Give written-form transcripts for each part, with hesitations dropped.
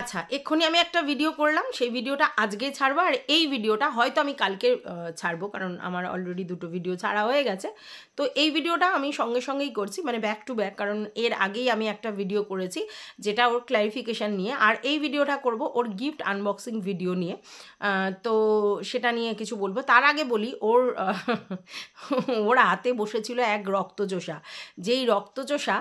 আচ্ছা, এক্ষুনি আমি একটা ভিডিও করলাম, সেই ভিডিওটা আজকেই ছাড়বো, আর এই ভিডিওটা হয়তো আমি কালকে ছাড়বো, কারণ আমার অলরেডি দুটো ভিডিও ছাড়া হয়ে গেছে। তো এই ভিডিওটা আমি সঙ্গে সঙ্গেই করছি, মানে ব্যাক টু ব্যাক, কারণ এর আগেই আমি একটা ভিডিও করেছি যেটা ওর ক্ল্যারিফিকেশান নিয়ে, আর এই ভিডিওটা করব ওর গিফট আনবক্সিং ভিডিও নিয়ে। তো সেটা নিয়ে কিছু বলবো। তার আগে বলি, ওর হাতে বসেছিল এক রক্তচোষা, যেই রক্তচোষা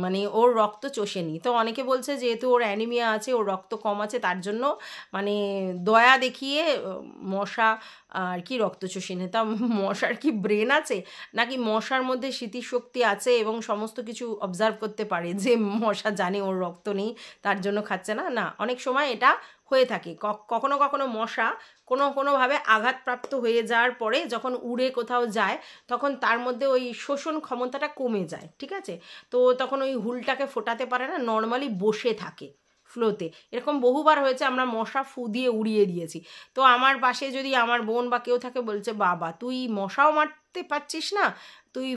মানে ওর রক্ত চষেনি। তো অনেকে বলছে যেহেতু ওর অ্যানিমিয়া আছে, ওর রক্ত কম আছে, তার জন্য মানে দয়া দেখিয়ে মশা আর কি রক্ত চষেনি। তা মশার কি ব্রেন আছে, নাকি মশার মধ্যে স্মৃতিশক্তি আছে এবং সমস্ত কিছু অবজার্ভ করতে পারে যে মশা জানে ওর রক্ত নেই, তার জন্য খাচ্ছে না? না, অনেক সময় এটা হয়ে থাকে। কখনো কখনো মশা কোনোভাবে আঘাতপ্রাপ্ত হয়ে যাওয়ার পরে যখন উড়ে কোথাও যায়, তখন তার মধ্যে ওই শোষণ ক্ষমতাটা কমে যায়, ঠিক আছে? তো তখন ওই হুলটাকে ফোটাতে পারে না, নর্মালি বসে থাকে ফ্লোতে। এরকম বহুবার হয়েছে, আমরা মশা ফু দিয়ে উড়িয়ে দিয়েছি। তো আমার পাশে যদি আমার বোন বা কেউ থাকে, বলছে বাবা তুই মশাও মারতে পারছিস না, তুই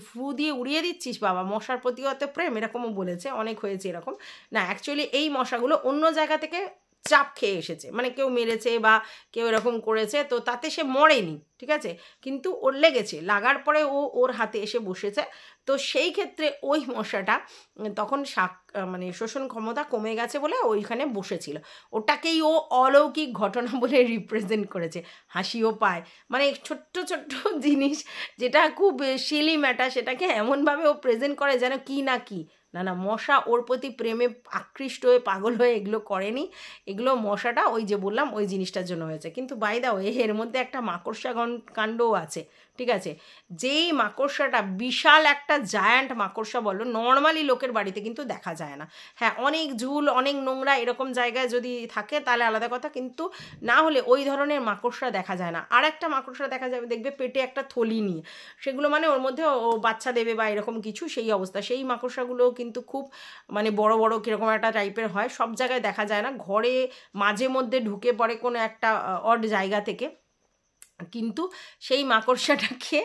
ফু দিয়ে উড়িয়ে দিচ্ছিস, বাবা মশার প্রতি অত প্রেম, এরকমও বলেছে, অনেক হয়েছে এরকম। না, অ্যাকচুয়ালি এই মশাগুলো অন্য জায়গা থেকে চাপ খেয়ে এসেছে, মানে কেউ মেরেছে বা কেউ এরকম করেছে, তো তাতে সে মরেনি, ঠিক আছে, কিন্তু ওর লেগেছে, লাগার পরে ওর হাতে এসে বসেছে। তো সেই ক্ষেত্রে ওই মশাটা তখন মানে শোষণ ক্ষমতা কমে গেছে বলে ওইখানে বসেছিল। ওটাকেই ও অলৌকিক ঘটনা বলে রিপ্রেজেন্ট করেছে, হাসিও পায়। মানে ছোট্ট ছোট্ট জিনিস যেটা খুব সিলি ম্যাটার, সেটাকে এমনভাবে ও প্রেজেন্ট করে যেন কি না কি। না না, মশা ওর প্রতি প্রেমে আকৃষ্ট হয়ে পাগল হয়ে এগুলো করেনি, এগুলো মশাটা ওই যে বললাম ওই জিনিসটার জন্য হয়েছে। কিন্তু বাই দা ওয়ে, এর মধ্যে একটা মাকড়সা কাণ্ডও আছে, ঠিক আছে? যেই মাকড়সাটা বিশাল একটা জায়ান্ট মাকড়সা বলো, নর্মালি লোকের বাড়িতে কিন্তু দেখা যায় না। হ্যাঁ, অনেক ঝুল অনেক নোংরা এরকম জায়গায় যদি থাকে তাহলে আলাদা কথা, কিন্তু না হলে ওই ধরনের মাকড়সা দেখা যায় না। আর একটা মাকড়সা দেখা যাবে, দেখবে পেটে একটা থলি নিয়ে, সেগুলো মানে ওর মধ্যে ও বাচ্চা দেবে বা এরকম কিছু, সেই অবস্থা। সেই মাকড়সাগুলো কিন্তু খুব মানে বড় বড় কীরকম একটা টাইপের হয়, সব জায়গায় দেখা যায় না, ঘরে মাঝে মধ্যে ঢুকে পড়ে কোনো একটা অড জায়গা থেকে। কিন্তু সেই মাকড়সাটাকে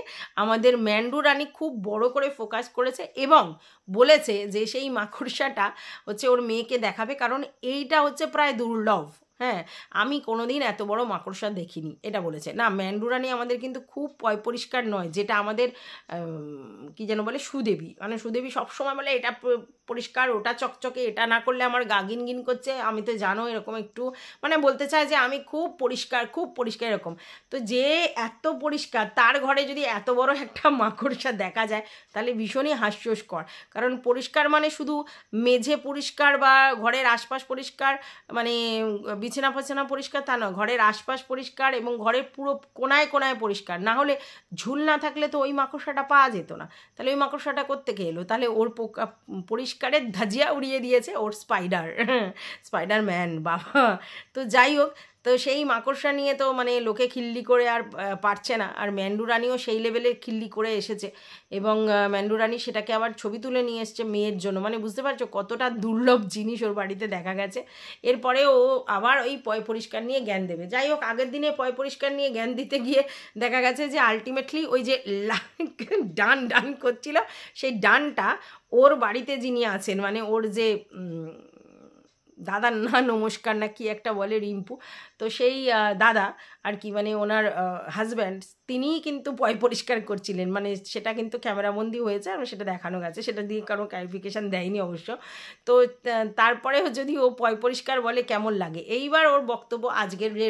আমাদের ম্যান্ডু রানী খুব বড় করে ফোকাস করেছে এবং বলেছে যে সেই মাকড়সাটা হচ্ছে ওর মেয়েকে দেখাবে, কারণ এইটা হচ্ছে প্রায় দুর্লভ। হ্যাঁ, আমি কোনোদিন এত বড় মাকড়সা দেখিনি, এটা বলেছে। না, ম্যান্ডু রানী আমাদের কিন্তু খুব পরিষ্কার নয়, যেটা আমাদের কী যেন বলে সুদেবী, মানে সুদেবী সবসময় বলে এটা পরিষ্কার, ওটা চকচকে, এটা না করলে আমার গা গিন করছে, আমি তো জানো এরকম একটু মানে বলতে চায় যে আমি খুব পরিষ্কার এরকম। তো যে এত পরিষ্কার, তার ঘরে যদি এত বড় একটা মাকড়সা দেখা যায় তাহলে ভীষণই হাস্যস্কর। কারণ পরিষ্কার মানে শুধু মেঝে পরিষ্কার বা ঘরের আশপাশ পরিষ্কার, মানে বিছানা ফাছানা পরিষ্কার তা নয়, ঘরের আশপাশ পরিষ্কার এবং ঘরের পুরো কোনায় কোনায় পরিষ্কার। না হলে ঝুল না থাকলে তো ওই মাকড়সাটা পাওয়া যেত না। তাহলে ওই মাকড়সাটা কোত্থেকে এলো? তাহলে ওর পরিষ্কারের ধাজিয়া উড়িয়ে দিয়েছে ওর স্পাইডারম্যান বাবা। তো যাই হোক, তো সেই মাকড়সা নিয়ে তো মানে লোকে খিল্লি করে আর পারছে না, আর ম্যান্ডু রানীও সেই লেভেলে খিল্লি করে এসেছে এবং ম্যান্ডু রানী সেটাকে আবার ছবি তুলে নিয়ে এসছে মেয়ের জন্য। মানে বুঝতে পারছো কতটা দুর্লভ জিনিস ওর বাড়িতে দেখা গেছে। এরপরে ও আবার ওই পয় পরিষ্কার নিয়ে জ্ঞান দেবে। যাই হোক, আগের দিনে পয় পরিষ্কার নিয়ে জ্ঞান দিতে গিয়ে দেখা গেছে যে আলটিমেটলি ওই যে ডান করছিল, সেই ডানটা ওর বাড়িতে যিনি আছেন, মানে ওর যে দাদার না নমস্কার না কি একটা বলে, রিম্পু, তো সেই দাদা আর কি, মানে ওনার হাজব্যান্ড, তিনিই কিন্তু পয় পরিষ্কার করছিলেন। মানে সেটা কিন্তু ক্যামেরাবন্দি হয়েছে আর সেটা দেখানো গেছে, সেটা দিয়ে কারো ক্লারিফিকেশান দেয়নি অবশ্য। তো তারপরেও যদি ও পয় পরিষ্কার বলে কেমন লাগে। এইবার ওর বক্তব্য আজকের যে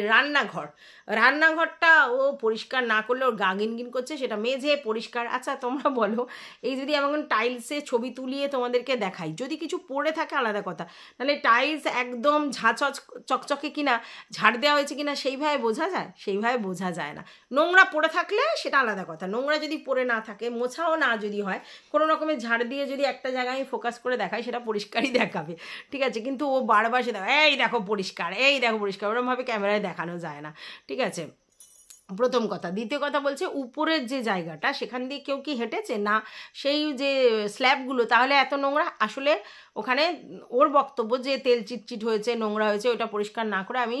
রান্নাঘরটা ও পরিষ্কার না করলে ওর গা গিনগিন করছে, সেটা মেঝে পরিষ্কার। আচ্ছা তোমরা বলো, এই যদি এমন টাইলসে ছবি তুলিয়ে তোমাদেরকে দেখাই, যদি কিছু পড়ে থাকে আলাদা কথা, তাহলে টাইলস একদম চকচকে কিনা, ঝাড় দেওয়া হয়েছে কিনা সেইভাবে বোঝা যায়? সেইভাবে বোঝা যায় না। নোংরা পড়ে থাকলে সেটা আলাদা কথা, নোংরা যদি পড়ে না থাকে, মোছাও না যদি হয়, কোনো রকমের ঝাড় দিয়ে যদি একটা জায়গায় আমি ফোকাস করে দেখাই, সেটা পরিষ্কারই দেখাবে, ঠিক আছে? কিন্তু ও বারবার সে এই দেখো পরিষ্কার, ওরমভাবে ক্যামেরায় দেখানো যায় না, ঠিক আছে? প্রথম কথা। দ্বিতীয় কথা বলছে উপরের যে জায়গাটা, সেখান দিয়ে কেউ কি হেঁটেছে না, সেই যে স্ল্যাবগুলো, তাহলে এত নোংরা? আসলে ওখানে ওর বক্তব্য যে তেল চিটচিট হয়েছে, নোংরা হয়েছে, ওটা পরিষ্কার না করে আমি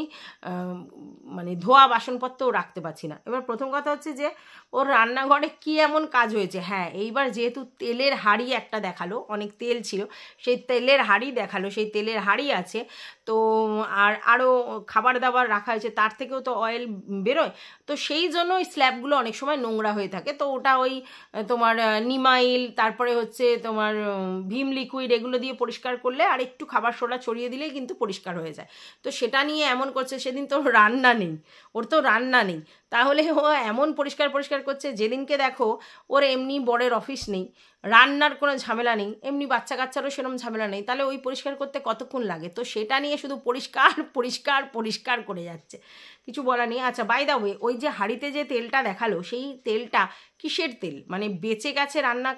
মানে ধোয়া বাসনপত্রও রাখতে পারছি না। এবার প্রথম কথা হচ্ছে যে ওর রান্নাঘরে কি এমন কাজ হয়েছে। হ্যাঁ, এইবার যেহেতু তেলের হাঁড়ি একটা দেখালো, অনেক তেল ছিল, সেই তেলের হাঁড়ি দেখালো, সেই তেলের হাঁড়ি আছে, তো আর আরও খাবার দাবার রাখা হয়েছে, তার থেকেও তো অয়েল বেরোয়, তো সেই জন্য ওই স্ল্যাবগুলো অনেক সময় নোংরা হয়ে থাকে। তো ওটা ওই তোমার নিমাইল, তারপরে হচ্ছে তোমার ভিম লিকুইড, এগুলো দিয়ে পরিষ্কার করলে আর একটু খাবার সোডা ছড়িয়ে দিলেই কিন্তু পরিষ্কার হয়ে যায়। তো সেটা নিয়ে এমন করছে, সেদিন তো রান্না নেই, ওর তো রান্না নেই, তাহলে ও এমন পরিষ্কার করছে। যেদিনকে দেখো ওর এমনি বরের অফিস নেই, রান্নার কোনো ঝামেলা নেই, এমনি বাচ্চা কাচ্চারও সেরকম ঝামেলা নেই, তাহলে ওই পরিষ্কার করতে কতক্ষণ লাগে? তো সেটা নিয়ে শুধু পরিষ্কার করে যাচ্ছে, কিছু বলা নেই। আচ্ছা, বাই দা ওয়ে, ওই যে হাঁড়িতে যে তেলটা দেখালো, সেই তেলটা কিসের তেল? মানে বেঁচে গেছে রান্না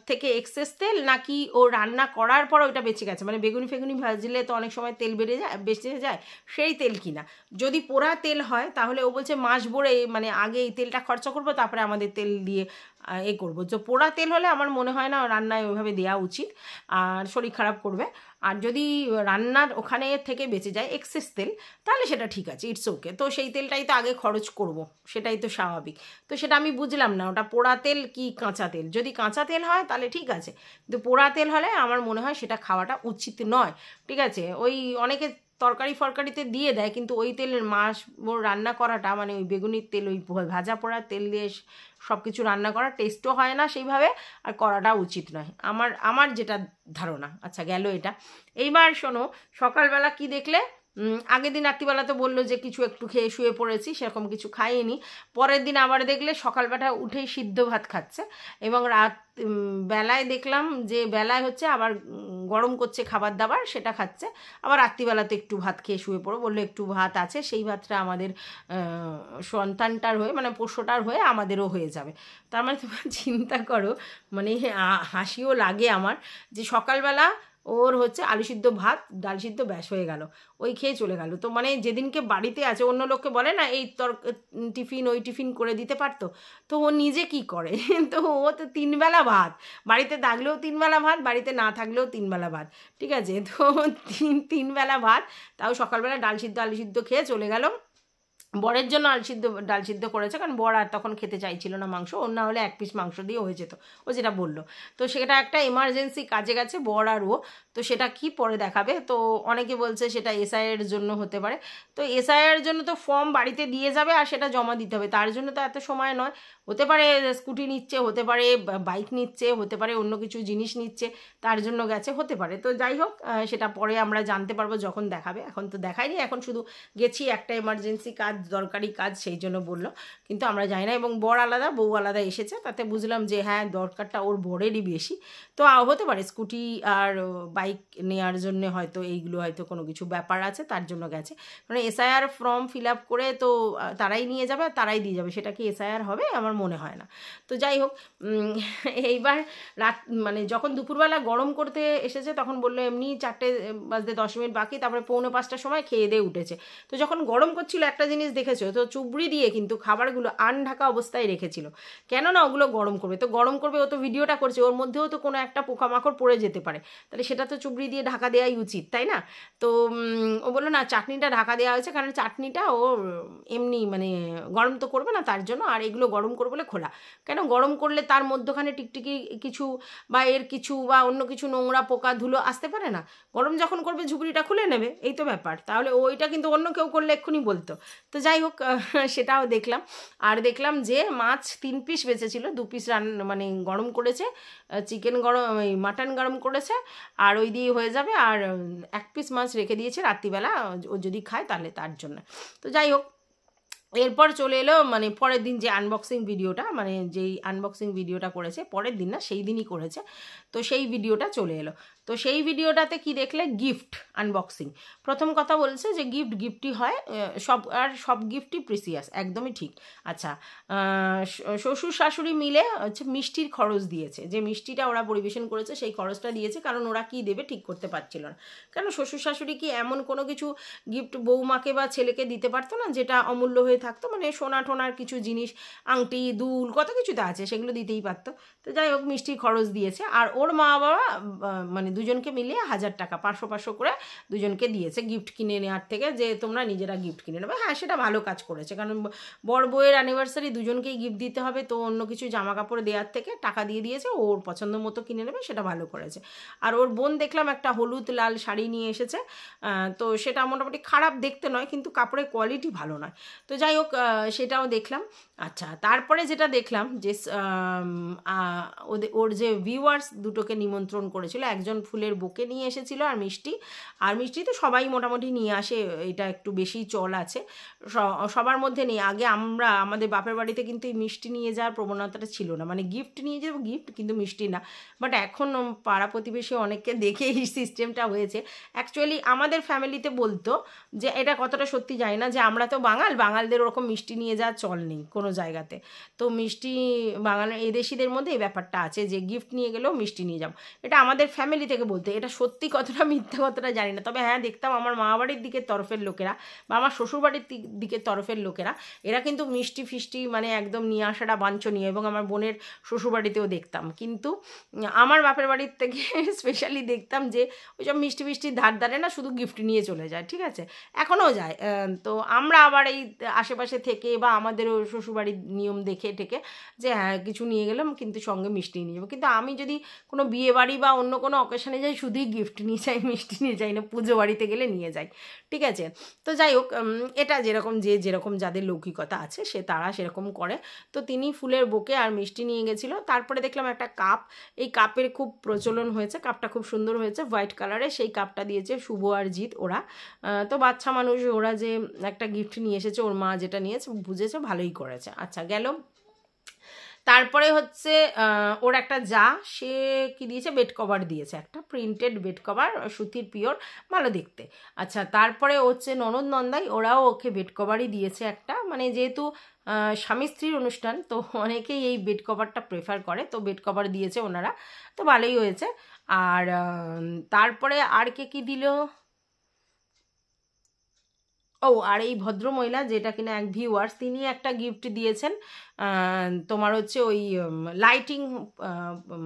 থেকে এক্সেস তেল, নাকি ও রান্না করার পর ওইটা বেঁচে গেছে? মানে বেগুনি ফেগুনি ভাজলে তো অনেক সময় তেল বেঁচে যায়, সেই তেল কিনা। যদি পোড়া তেল হয় তাহলে ও বলছে মাস ভরে মানে আগে এই তেলটা খরচা করবো, তারপরে আমাদের তেল দিয়ে এ করবো। তো পোড়া তেল হলে আমার মনে হয় না রান্নায় ওইভাবে দেওয়া উচিত, আর শরীর খারাপ করবে। আর যদি রান্নার ওখানে থেকে বেঁচে যায় এক্সেস তেল, তাহলে সেটা ঠিক আছে, ইটস ওকে। তো সেই তেলটাই তো আগে খরচ করব, সেটাই তো স্বাভাবিক। তো সেটা আমি বুঝলাম না ওটা পোড়া তেল কি কাঁচা তেল। যদি কাঁচা তেল হয় তাহলে ঠিক আছে, কিন্তু পোড়া তেল হলে আমার মনে হয় সেটা খাওয়াটা উচিত নয়। ঠিক আছে, ওই অনেকে তরকারি ফরকারিতে দিয়ে দেয়, কিন্তু ওই তেলের মাছ রান্না করাটা, মানে ওই বেগুনির তেল, ওই ভাজা পোড়া তেল দিয়ে সব কিছু রান্না করা টেস্টও হয় না সেইভাবে, আর করাটা উচিত নয়, আমার যেটা ধারণা। আচ্ছা, গেল এটা। এইবার শোনো, সকালবেলা কি দেখলে? আগের দিন রাত্রিবেলা তো বললো যে কিছু একটু খেয়ে শুয়ে পড়েছি, সেরকম কিছু খাইনি। পরের দিন আবার দেখলে সকালবেলা উঠেই সিদ্ধ ভাত খাচ্ছে, এবং রাত বেলায় দেখলাম যে বেলায় হচ্ছে আবার গরম করছে খাবার দাবার, সেটা খাচ্ছে। আবার রাত্রিবেলাতে একটু ভাত খেয়ে শুয়ে পড়ো বললো, একটু ভাত আছে, সেই ভাতটা আমাদের সন্তানটার হয়ে, মানে পোষ্যটার হয়ে আমাদেরও হয়ে যাবে। তার মানে তোমরা চিন্তা করো, মানে হাসিও লাগে আমার, যে সকালবেলা ওর হচ্ছে আলু সিদ্ধ ভাত, ডাল সিদ্ধ, ব্যাস হয়ে গেল, ওই খেয়ে চলে গেল। তো মানে যেদিনকে বাড়িতে আছে, অন্য লোককে বলে না এই টিফিন ওই টিফিন করে দিতে পারতো, তো ও নিজে কি করে? তো ও তো 3 বেলা ভাত, বাড়িতে থাকলেও 3 বেলা ভাত, বাড়িতে না থাকলেও 3 বেলা ভাত। ঠিক আছে, তো 3 বেলা ভাত, তাও সকালবেলা ডাল সিদ্ধ আলু সিদ্ধ খেয়ে চলে গেল। বরের জন্য ডাল সিদ্ধ করেছে, কারণ বর আর তখন খেতে চাইছিল না মাংস, ওর না হলে 1 পিস মাংস দিয়ে হয়ে যেত, ও যেটা বললো। তো সেটা একটা এমার্জেন্সি কাজে গেছে বর আর ও, তো সেটা কি পরে দেখাবে। তো অনেকে বলছে সেটা এসআইয়ের জন্য হতে পারে। তো এসআইয়ের জন্য তো ফর্ম বাড়িতে দিয়ে যাবে আর সেটা জমা দিতে হবে, তার জন্য তো এত সময় নয়। হতে পারে স্কুটি নিচ্ছে, হতে পারে বাইক নিচ্ছে, হতে পারে অন্য কিছু জিনিস নিচ্ছে, তার জন্য গেছে, হতে পারে। তো যাই হোক, সেটা পরে আমরা জানতে পারবো যখন দেখাবে, এখন তো দেখায়নি, এখন শুধু গেছি একটা এমার্জেন্সি কাজ, দরকারি কাজ, সেই জন্য বললো, কিন্তু আমরা জানি না। এবং বর আলাদা বউ আলাদা এসেছে, তাতে বুঝলাম যে হ্যাঁ দরকারটা ওর বরেরই বেশি। তো হতে পারে স্কুটি আর বাইক নেওয়ার জন্য হয়তো এইগুলো হয়তো কোনো কিছু ব্যাপার আছে, তার জন্য গেছে। কারণ এসআইআর ফর্ম ফিল আপ করে তো তারাই নিয়ে যাবে আর তারাই দিয়ে যাবে, সেটা কি এসআইআর হবে? আমার মনে হয় না। তো যাই হোক, এইবার রাত মানে যখন দুপুরবেলা গরম করতে এসেছে, তখন বললো এমনি 4:10 বাকি, তারপরে 4:45টার সময় খেয়ে দিয়ে উঠেছে। তো যখন গরম করছিল একটা জিনিস দেখেছো তো, চুবড়ি দিয়ে কিন্তু খাবারগুলো আনঢাকা অবস্থায় রেখেছিল, কেননা ওগুলো গরম করবে। তো গরম করবে, ও তো ভিডিওটা করছে, ওর মধ্যেও তো কোনো একটা পোকামাকড় পড়ে যেতে পারে, তাহলে সেটা তো চুবড়ি দিয়ে ঢাকা দেওয়াই উচিত, তাই না? তো ও বললো না, চাটনিটা ঢাকা দেওয়া হয়েছে, কারণ চাটনিটা ও এমনি মানে গরম তো করবে না তার জন্য, আর এগুলো গরম করবে বলে খোলা। কেন গরম করলে তার মধ্যখানে টিকটিকি কিছু বা এর কিছু বা অন্য কিছু নোংরা পোকা ধুলো আসতে পারে না? গরম যখন করবে ঝুপড়িটা খুলে নেবে, এই তো ব্যাপার। তাহলে ওইটা কিন্তু অন্য কেউ করলে এক্ষুনি বলতো। তো যাই হোক, সেটাও দেখলাম। আর দেখলাম যে মাছ 3 পিস বেঁচেছিল, 2 পিস মানে গরম করেছে, চিকেন গরম, ওই মাটন গরম করেছে, আর ওই দিয়ে হয়ে যাবে। আর 1 পিস মাছ রেখে দিয়েছে রাত্রিবেলা, ও যদি খায় তাহলে তার জন্য। তো যাই হোক, এরপর চলে এলো মানে পরের দিন যে আনবক্সিং ভিডিওটা, মানে যেই আনবক্সিং ভিডিওটা করেছে, পরের দিন না সেই দিনই করেছে, তো সেই ভিডিওটা চলে এলো। তো সেই ভিডিওটাতে কি দেখলে? Gift unboxing. প্রথম কথা বলছে যে গিফটই হয়, সব গিফটই প্রিসিয়াস, একদমই ঠিক। আচ্ছা, শ্বশুর শাশুড়ি মিলে হচ্ছে মিষ্টির খরচ দিয়েছে, যে মিষ্টিটা ওরা পরিবেশন করেছে সেই খরচটা দিয়েছে, কারণ ওরা কি দেবে ঠিক করতে পারছিল না। কেন শ্বশুর শাশুড়ি কি এমন কোনো কিছু গিফট বৌমাকে বা ছেলেকে দিতে পারতো না যেটা অমূল্য হয়ে থাকতো? মানে সোনা টোনার কিছু জিনিস, আংটি, দুল, কত কিছুতে আছে, সেগুলো দিতেই পারতো। তো যাই হোক, মিষ্টির খরচ দিয়েছে। আর ওর মা বাবা মানে দুজনকে মিলিয়ে 1000 টাকা 500 করে দুজনকে দিয়েছে গিফট কিনে নেওয়ার থেকে, যে তোমরা নিজেরা গিফট কিনে নেবে। হ্যাঁ, সেটা ভালো কাজ করেছে, কারণ বর বউয়ের অ্যানিভার্সারি দুজনকেই গিফট দিতে হবে, তো অন্য কিছু জামা কাপড় দেওয়ার থেকে টাকা দিয়ে দিয়েছে, ওর পছন্দ মতো কিনে নেবে, সেটা ভালো করেছে। আর ওর বোন দেখলাম একটা হলুদ লাল শাড়ি নিয়ে এসেছে, তো সেটা মোটামুটি খারাপ দেখতে নয়, কিন্তু কাপড়ের কোয়ালিটি ভালো নয়। তো যাই হোক, সেটাও দেখলাম। আচ্ছা, তারপরে যেটা দেখলাম যে ওর যে ভিউয়ার্স দুটোকে নিমন্ত্রণ করেছিল, একজন ফুলের বুকে নিয়ে এসেছিল আর মিষ্টি তো সবাই মোটামুটি নিয়ে আসে, এটা একটু বেশি চল আছে সবার মধ্যে নেই। আগে আমাদের বাপের বাড়িতে কিন্তু এই মিষ্টি নিয়ে যাওয়ার প্রবণতাটা ছিল না, মানে গিফট নিয়ে যাবো গিফট, কিন্তু মিষ্টি না। বাট এখন পাড়া প্রতিবেশী অনেককে দেখে এই সিস্টেমটা হয়েছে। অ্যাকচুয়ালি আমাদের ফ্যামিলিতে বলতো যে এটা কতটা সত্যি জানি না, যে আমরা তো বাঙালদের ওরকম মিষ্টি নিয়ে যাওয়ার চল নেই কোনো জায়গাতে। তো মিষ্টি এদেশিদের মধ্যে এই ব্যাপারটা আছে যে গিফট নিয়ে গেলেও মিষ্টি নিয়ে যাও, এটা আমাদের ফ্যামিলি থেকে বলতে। এটা সত্যি কতটা মিথ্যে কতটা জানি না, তবে হ্যাঁ দেখতাম আমার মামাবাড়ির দিকের তরফের লোকেরা বা আমার শ্বশুরবাড়ির দিকের তরফের লোকেরা এরা কিন্তু মিষ্টি ফিষ্টি মানে একদম নিয়ে আসাটা বাঞ্ছনীয়, এবং আমার বোনের শ্বশুরবাড়িতেও দেখতাম। কিন্তু আমার বাপের বাড়ির থেকে স্পেশালি দেখতাম যে ওই সব মিষ্টি ফিষ্টির ধারে না শুধু গিফট নিয়ে চলে যায়, ঠিক আছে, এখনও যায়। তো আমরা আবার এই আশেপাশে থেকে বা আমাদেরও শ্বশুরবাড়ির নিয়ম দেখে টেকে যে হ্যাঁ কিছু নিয়ে গেলাম কিন্তু সঙ্গে মিষ্টি নিয়ে যাবো। কিন্তু আমি যদি কোনো বিয়ে বাড়ি বা অন্য কোনো অকেশনে যাই শুধুই গিফট নিয়ে যাই, মিষ্টি নিয়ে যাই না, পুজো বাড়িতে গেলে নিয়ে যাই, ঠিক আছে। তো যাই হোক, এটা যেরকম যাদের লৌকিকতা আছে তারা সেরকম করে। তো তিনি ফুলের বুকে আর মিষ্টি নিয়ে গেছিলো। তারপরে দেখলাম একটা কাপ, এই কাপের খুব প্রচলন হয়েছে, কাপটা খুব সুন্দর হয়েছে হোয়াইট কালারে, সেই কাপটা দিয়েছে শুভ আর জিৎ ওরা। তো বাচ্চা মানুষ ওরা যে একটা গিফট নিয়ে এসেছে, ওর মা যেটা নিয়েছে বুঝেছে, ভালোই করেছে। আচ্ছা গেল। তারপরে হচ্ছে ওর একটা সে কি দিয়েছে, বেড কভার দিয়েছে, একটা প্রিন্টেড বেড কভার, সুতির পিওর, ভালো দেখতে। আচ্ছা, তারপরে হচ্ছে ননদ নন্দাই ওরাও ওকে বেড কভারই দিয়েছে একটা, মানে যেহেতু স্বামী স্ত্রীর অনুষ্ঠান তো অনেকেই এই বেড কভারটা প্রেফার করে, তো বেড কভার দিয়েছে ওনারা, তো ভালোই হয়েছে। আর তারপরে আর কি দিল, আর এই ভদ্রমহিলা যেটা কিনা এক ভিউয়ার্স, তিনি একটা গিফট দিয়েছেন, তোমার হচ্ছে ওই লাইটিং,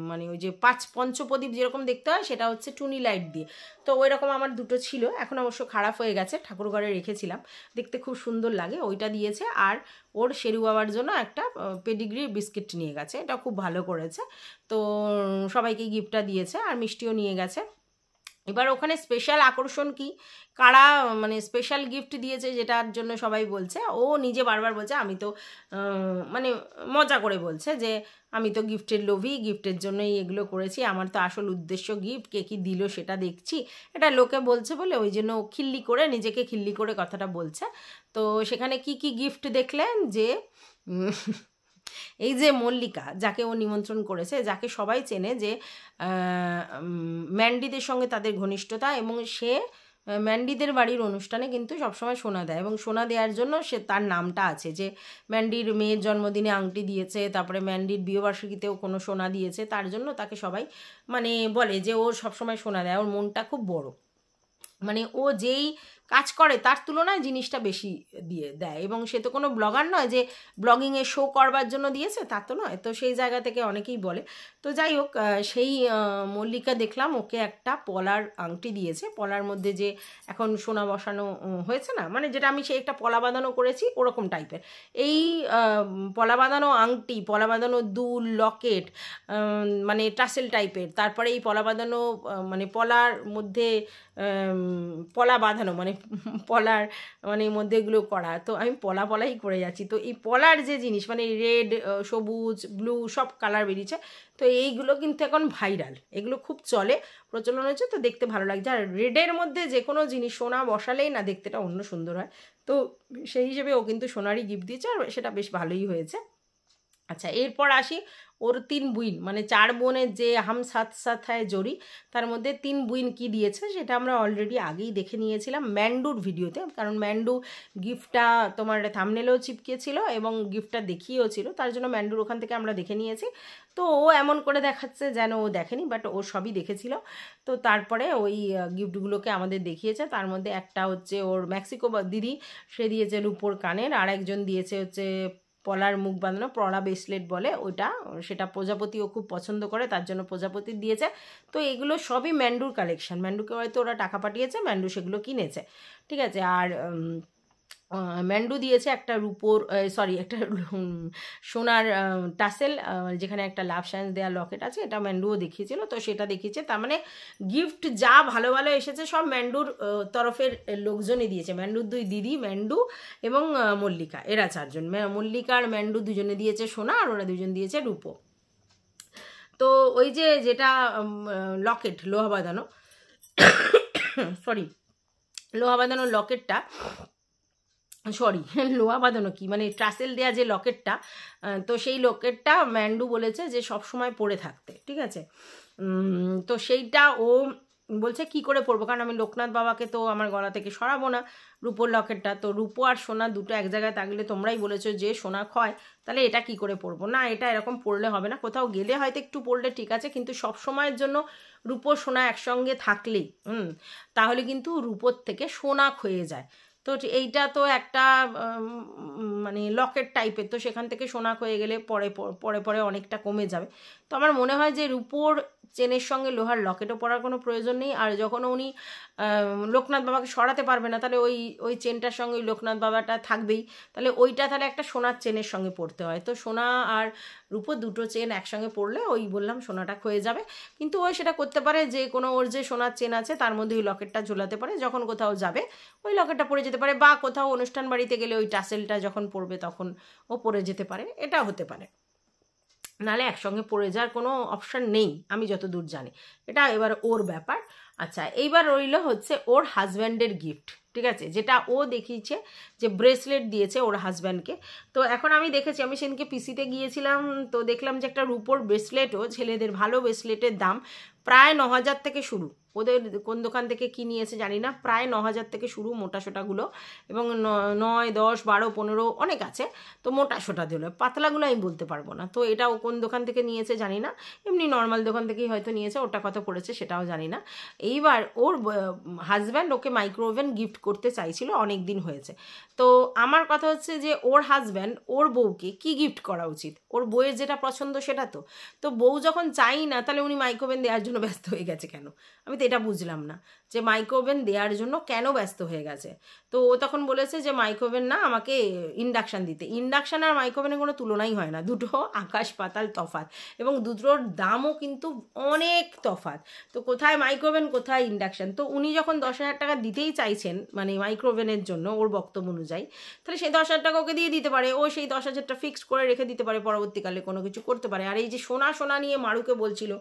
মানে ওই যে পঞ্চপ্রদীপ যেরকম দেখতে হয় সেটা হচ্ছে টুনি লাইট দিয়ে। তো ওই রকম আমার দুটো ছিল, এখন অবশ্য খারাপ হয়ে গেছে, ঠাকুর ঘরে রেখেছিলাম, দেখতে খুব সুন্দর লাগে, ওইটা দিয়েছে। আর ওর শেরু বাবার জন্য একটা পেডিগ্রি বিস্কিট নিয়ে গেছে, এটা খুব ভালো করেছে। তো সবাইকে গিফটটা দিয়েছে আর মিষ্টিও নিয়ে গেছে। এবার ওখানে স্পেশাল আকর্ষণ কি, কারা মানে স্পেশাল গিফট দিয়েছে যেটার জন্য সবাই বলছে, ও নিজে বারবার বলছে আমি তো মানে মজা করে বলছে যে আমি তো গিফটের লোভী, গিফটের জন্যই এগুলো করেছি, আমার তো আসল উদ্দেশ্য গিফট, কে কী দিল সেটা দেখছি, এটা লোকে বলছে বলে ওই জন্য নিজেকে খিল্লি করে কথাটা বলছে। তো সেখানে কি গিফট দেখলেন, যে এই যে মল্লিকা যাকে ও নিমন্ত্রণ করেছে, যাকে সবাই চেনে, যে ম্যান্ডিদের সঙ্গে তাদের ঘনিষ্ঠতা, এবং সে ম্যান্ডিদের বাড়ির অনুষ্ঠানে কিন্তু সবসময় সোনা দেয়, এবং সোনা দেওয়ার জন্য তার নামটা আছে, যে ম্যান্ডির মেয়ের জন্মদিনে আংটি দিয়েছে, তারপরে ম্যান্ডির বিয়েবার্ষিকীতেও কোনো সোনা দিয়েছে, তার জন্য তাকে সবাই মানে বলে যে ও সবসময় সোনা দেয়, ওর মনটা খুব বড়, মানে ও যেই কাজ করে তার তুলনায় জিনিসটা বেশি দিয়ে দেয়। এবং সে তো কোনো ব্লগার নয় যে ব্লগিংয়ে শো করবার জন্য দিয়েছে, তা তো নয়। তো সেই জায়গা থেকে অনেকেই বলে। তো যাই হোক, সেই মল্লিকা দেখলাম ওকে একটা পলার আংটি দিয়েছে, পলার মধ্যে যে এখন সোনা বসানো হয়েছে না, মানে যেটা আমি সেই একটা পলা বাঁধানো করেছি ওরকম টাইপের, এই পলা বাঁধানো আংটি, পলা বাঁধানো দুল, লকেট, মানে টাসেল টাইপের, তারপরে এই পলা বাঁধানো মানে পলার মধ্যে পলা বাঁধানো, মানে পলার মানে মধ্যে এগুলো করা, তো আমি পলাই করে যাচ্ছি। তো এই পলার যে জিনিস মানে রেড, সবুজ, ব্লু সব কালার বেরিয়েছে, তো এইগুলো কিন্তু এখন ভাইরাল, এগুলো খুব চলে, প্রচলন হয়েছে, তো দেখতে ভালো লাগছে। আর রেডের মধ্যে যে কোনো জিনিস সোনা বসালেই না দেখতেটা অন্য সুন্দর হয়, তো সেই হিসেবে ও কিন্তু সোনারই গিফট দিয়েছে, আর সেটা বেশ ভালোই হয়েছে। আচ্ছা, এরপর আসি ওর 3 বুইন, মানে 4 বোনের যে হাম সাথ সাথ হ্যায় জোড়ি, তার মধ্যে 3 বুইন কি দিয়েছে সেটা আমরা অলরেডি আগেই দেখে নিয়েছিলাম ম্যান্ডুর ভিডিওতে, কারণ ম্যান্ডু গিফটটা তোমার থাম্বনেলেও চিপকেছিল এবং গিফটটা দেখিয়েও ছিল, তার জন্য ম্যান্ডুর ওখান থেকে আমরা দেখে নিয়েছি। তো ও এমন করে দেখাচ্ছে যেন ও দেখেনি, বাট ও সবই দেখেছিল। তো তারপরে ওই গিফটগুলোকে আমাদের দেখিয়েছে, তার মধ্যে একটা হচ্ছে ওর মেক্সিকো দিদি, সে দিয়েছে রূপোর কানের, আর একজন দিয়েছে হচ্ছে পলার মুখ বাঁধানো, পলা ব্রেসলেট বলে ওইটা, সেটা প্রজাপতিও খুব পছন্দ করে, তার জন্য প্রজাপতি দিয়েছে। তো এগুলো সবই ম্যান্ডুর কালেকশন, ম্যান্ডুকে হয়তো ওরা টাকা পাঠিয়েছে, ম্যান্ডু সেগুলো কিনেছে, ঠিক আছে। আর ম্যান্ডু দিয়েছে একটা রূপোর একটা সোনার টাসেল, যেখানে একটা লাভ সায়েন্স দেওয়া লকেট আছে, এটা ম্যান্ডুও দেখিয়েছিল, তো সেটা দেখিয়েছে। তার মানে গিফট যা ভালো ভালো এসেছে সব ম্যান্ডুর তরফের লোকজনই দিয়েছে। ম্যান্ডুর দুই দিদি, ম্যান্ডু এবং মল্লিকা, এরা চারজন, মল্লিকা আর ম্যান্ডু দুজনে দিয়েছে সোনা, আর ওরা দুজন দিয়েছে রূপো। তো ওই যেটা লকেট লোহা বাঁধানো লোহা বাঁধানো লকেটটা, লোহা বাঁধানো কি মানে ট্রাসেল দেওয়া যে লকেটটা, তো সেই লকেটটা ম্যান্ডু বলেছে যে সব সময় পরে থাকতে, ঠিক আছে। তো সেইটা ও বলছে কি করে পরবো, কারণ আমি লোকনাথ বাবাকে তো আমার গলা থেকে সরাবো না রূপোর লকেটটা, তো রূপো আর সোনা দুটো এক জায়গায় থাকলে তোমরাই বলেছো যে সোনা ক্ষয়, তাহলে এটা কি করে পরবো, না এটা এরকম পরলে হবে না, কোথাও গেলে হয়তো একটু পরলে ঠিক আছে, কিন্তু সব সময়ের জন্য রূপো সোনা একসঙ্গে থাকলেই তাহলে কিন্তু রূপোর থেকে সোনা ক্ষয়ে যায়। তো এইটা তো একটা মানে লকেট টাইপের, তো সেখান থেকে সোনা ক্ষয়ে গেলে পরে পরে পরে অনেকটা কমে যাবে। তো আমার মনে হয় যে রূপোর চেনের সঙ্গে লোহার লকেটও পরার কোনো প্রয়োজন নেই। আর যখন উনি লোকনাথ বাবাকে সরাতে পারবে না, তাহলে ওই চেনটার সঙ্গে ওই লোকনাথ বাবাটা থাকবেই, তাহলে ওইটা তাহলে একটা সোনার চেনের সঙ্গে পড়তে হয়। তো সোনা আর রূপোর দুটো চেন একসঙ্গে পড়লে ওই বললাম সোনাটা ক্ষয়ে যাবে, কিন্তু ওই সেটা করতে পারে যে কোনো ওর যে সোনার চেন আছে তার মধ্যে ওই লকেটটা ঝোলাতে পারে, যখন কোথাও যাবে ওই লকেটটা পরে যেতে পারে, বা কোথাও অনুষ্ঠান বাড়িতে গেলে ওই টাসেলটা যখন পরবে তখন ও পরে যেতে পারে, এটা হতে পারে। নাহলে একসঙ্গে পড়ে যাওয়ার কোনো অপশান নেই আমি যত দূর জানি, এটা এবার ওর ব্যাপার। আচ্ছা, এইবার রইল হচ্ছে ওর হাজব্যান্ডের গিফট, ঠিক আছে, যেটা ও দেখিয়েছে যে ব্রেসলেট দিয়েছে ওর হাজব্যান্ডকে। তো এখন আমি দেখেছি, আমি সেদিনকে পিসিতে গিয়েছিলাম, তো দেখলাম যে একটা রূপোর ব্রেসলেটও, ছেলেদের ভালো ব্রেসলেটের দাম প্রায় 9,000 থেকে শুরু, ওদের কোন দোকান থেকে কী নিয়েছে জানি না, প্রায় 9,000 থেকে শুরু মোটা সোটাগুলো, এবং 9, 10, 12, 15 অনেক আছে, তো মোটা সোটা দিল, পাতলাগুলো আমি বলতে পারবো না। তো এটা ও কোন দোকান থেকে নিয়েছে জানি না, এমনি নর্মাল দোকান থেকেই হয়তো নিয়েছে, ওটা কত পড়েছে সেটাও জানি না। এইবার ওর হাজব্যান্ড ওকে মাইক্রোওভেন গিফট করতে চাইছিল, অনেক দিন হয়েছে। তো আমার কথা হচ্ছে যে ওর হাজব্যান্ড ওর বউকে কি গিফট করা উচিত, ওর বউয়ের যেটা পছন্দ সেটা তো বউ যখন চাই না, তাহলে উনি মাইক্রোওভেন দেওয়ার জন্য ব্যস্ত হয়ে গেছে কেন, আমি তো এটা বুঝলাম না যে মাইক্রোওভেন দেওয়ার জন্য কেন ব্যস্ত হয়ে গেছে। তো ও তখন বলেছে যে মাইক্রোওভেন না, আমাকে ইন্ডাকশান দিতে। ইন্ডাকশান আর মাইক্রোওভেনের কোনো তুলনাই হয় না, দুটো আকাশ পাতাল তফাৎ, এবং দুটোর দামও কিন্তু অনেক তফাৎ। তো কোথায় মাইক্রোওভেন কোথায় ইন্ডাকশান, তো উনি যখন 10,000 টাকা দিতেই চাইছেন মানে মাইক্রোওভেনের জন্য ওর বক্তব্য অনুযায়ী, তাহলে সেই 10,000 টাকা ওকে দিয়ে দিতে পারে, ও সেই 10,000টা ফিক্সড করে রেখে দিতে পারে, পরবর্তীকালে কোনো কিছু করতে পারে। আর এই যে সোনা নিয়ে মারুকে বলছিল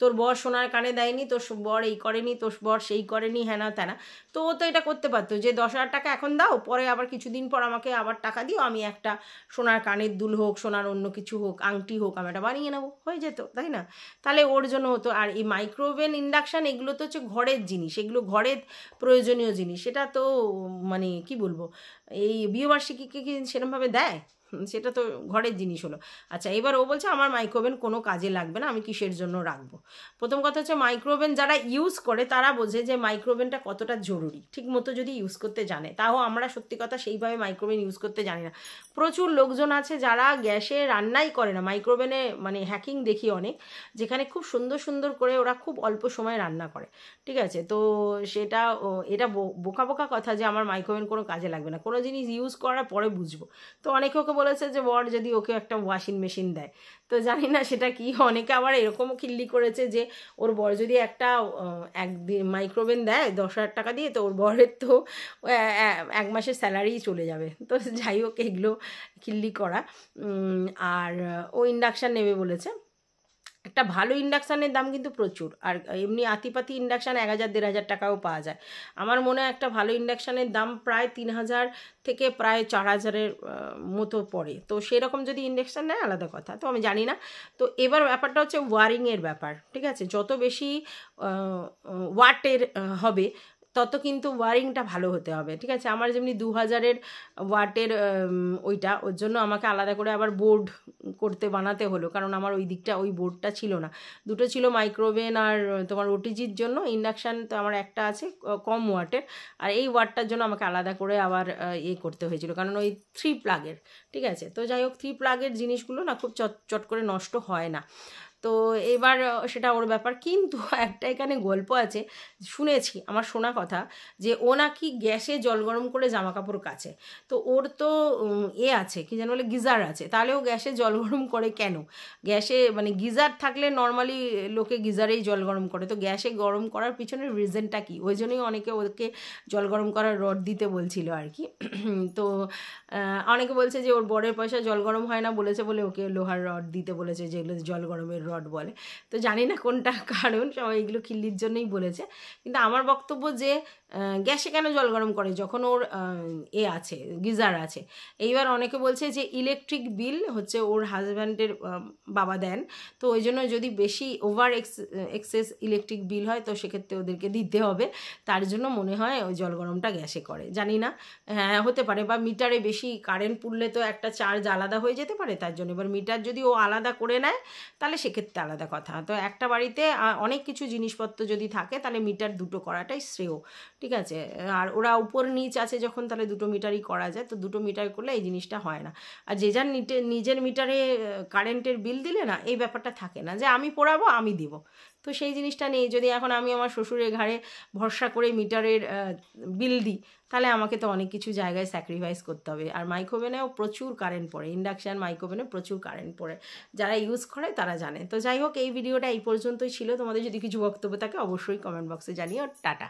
তোর বর সোনার কানে দেয়নি, তোর বর এই করেনি, তোর বর সেই করেনি, হ্যানা ত্যানা, তো ও তো এটা করতে পারতো যে 10,000 টাকা এখন দাও, পরে আবার কিছুদিন পর আমাকে আবার টাকা দিও, আমি একটা সোনার কানের দুল হোক, সোনার অন্য কিছু হোক, আংটি হোক, আমি এটা বানিয়ে নেবো, হয়ে যেত, তাই না? তাহলে ওর জন্য হতো। আর এই মাইক্রোওভেন ইন্ডাকশান এগুলো তো হচ্ছে ঘরের জিনিস, এগুলো ঘরের প্রয়োজনীয় জিনিস, সেটা তো মানে কি বলবো, এই বিয়েবার্ষিকীকে কি সেরকমভাবে দেয়, সেটা তো ঘরের জিনিস হলো। আচ্ছা, এবার ও বলছে আমার মাইক্রোওভেন কোনো কাজে লাগবে না, আমি কিসের জন্য রাখবো। প্রথম কথা হচ্ছে মাইক্রোওভেন যারা ইউজ করে তারা বোঝে যে মাইক্রোওভেনটা কতটা জরুরি, ঠিক মতো যদি ইউজ করতে জানে। তাও আমরা সত্যি কথা সেইভাবে মাইক্রোওভেন ইউজ করতে জানি না। প্রচুর লোকজন আছে যারা গ্যাসে রান্নাই করে না, মাইক্রোওভেনে মানে হ্যাকিং দেখি অনেক, যেখানে খুব সুন্দর সুন্দর করে ওরা খুব অল্প সময় রান্না করে, ঠিক আছে। তো সেটা এটা বোকা বোকা কথা যে আমার মাইক্রোওভেন কোনো কাজে লাগবে না, কোনো জিনিস ইউজ করার পরে বুঝবো। তো অনেকে ওকে বলেছে যে বর যদি ওকে একটা ওয়াশিং মেশিন দেয়, তো জানি না সেটা কি। অনেকে আবার এরকমও খিল্লি করেছে যে ওর বর যদি একটা একদিন মাইক্রোওভেন দেয় 10,000 টাকা দিয়ে, তো ওর বরের তো 1 মাসের স্যালারিই চলে যাবে। তো যাই হোক, এগুলো খিল্লি করা। আর ও ইন্ডাকশান নেবে বলেছে। একটা ভালো ইন্ডাকশানের দাম কিন্তু প্রচুর, আর এমনি আতিপাতি ইন্ডাকশান 1,000-1,500 টাকাও পাওয়া যায়। আমার মনে হয় একটা ভালো ইন্ডাকশানের দাম প্রায় 3,000 থেকে প্রায় 4,000-এর মতো পড়ে। তো সেরকম যদি ইন্ডাকশান নেয় আলাদা কথা, তো আমি জানি না। তো এবার ব্যাপারটা হচ্ছে ওয়ারিংয়ের ব্যাপার, ঠিক আছে। যত বেশি ওয়াটের হবে তত কিন্তু ওয়ারিংটা ভালো হতে হবে, ঠিক আছে। আমার যেমনি 2000-এর ওয়াটের ওইটা, ওর জন্য আমাকে আলাদা করে আবার বোর্ড বানাতে হলো, কারণ আমার ওই দিকটা ওই বোর্ডটা ছিল না। দুটো ছিল মাইক্রোওভেন আর তোমার ওটিজির জন্য। ইন্ডাকশান তো আমার একটা আছে কম ওয়াটের, আর এই ওয়াটটার জন্য আমাকে আলাদা করে আবার করতে হয়েছিল, কারণ ওই 3 প্লাগের, ঠিক আছে। তো যাই হোক 3 প্লাগের জিনিসগুলো না খুব চট করে নষ্ট হয় না। তো এবার সেটা ওর ব্যাপার। কিন্তু একটা এখানে গল্প আছে, শুনেছি, আমার শোনা কথা, যে ও নাকি গ্যাসে জল গরম করে জামা কাপড় কাচে। তো ওর তো আছে কি যেন বলে, গিজার আছে, তাহলে ও গ্যাসে জল গরম করে কেন? গ্যাসে মানে গিজার থাকলে নর্মালি লোকে গিজারেই জল গরম করে, তো গ্যাসে গরম করার পিছনের রিজনটা কি? ওই জন্যই অনেকে ওকে জল গরম করার রড দিতে বলছিল আর কি। তো অনেকে বলছে যে ওর বরের পয়সা জল গরম হয় না বলেছে বলে ওকে লোহার রড দিতে বলেছে, যেগুলো জল গরমের রড বলে। তো জানি না কোনটা কারণ, সবাই এগুলো খিল্লির জন্যই বলেছে। কিন্তু আমার বক্তব্য যে গ্যাসে কেন জল গরম করে যখন ওর আছে, গিজার আছে। এইবার অনেকে বলছে যে ইলেকট্রিক বিল হচ্ছে ওর হাজব্যান্ডের বাবা দেন, তো ওই জন্য যদি বেশি এক্সেস ইলেকট্রিক বিল হয় তো সেক্ষেত্রে ওদেরকে দিতে হবে, তার জন্য মনে হয় ওই জল গরমটা গ্যাসে করে। জানি না, হ্যাঁ হতে পারে, বা মিটারে বেশি কারেন্ট পুড়লে তো একটা চার্জ আলাদা হয়ে যেতে পারে, তার জন্য। এবার মিটার যদি ও আলাদা করে নেয় তাহলে সেক্ষেত্রে আলাদা কথা। তো একটা বাড়িতে অনেক কিছু জিনিসপত্র যদি থাকে তাহলে মিটার দুটো করাটাই শ্রেয়, ঠিক আছে। আর ওরা উপর নিচ আছে যখন, তাহলে দুটো মিটারই করা যায়। তো দুটো মিটার করলে এই জিনিসটা হয় না। আর যে যার নিজের মিটারে কারেন্টের বিল দিলে না এই ব্যাপারটা থাকে না যে আমি পোড়াবো আমি দিব, তো সেই জিনিসটা নেই। যদি এখন আমি আমার শ্বশুরের ঘাড়ে ভরসা করে মিটারের বিল দিই, তাহলে আমাকে তো অনেক কিছু জায়গায় স্যাক্রিফাইস করতে হবে। আর মাইক্রোওভেনেও প্রচুর কারেন্ট পড়ে, ইন্ডাকশান মাইক্রোওভেনে প্রচুর কারেন্ট পড়ে, যারা ইউজ করে তারা জানে। তো যাই হোক, এই ভিডিওটা এই পর্যন্তই ছিল। তোমাদের যদি কিছু বক্তব্য থাকে অবশ্যই কমেন্ট বক্সে জানিও। টাটা।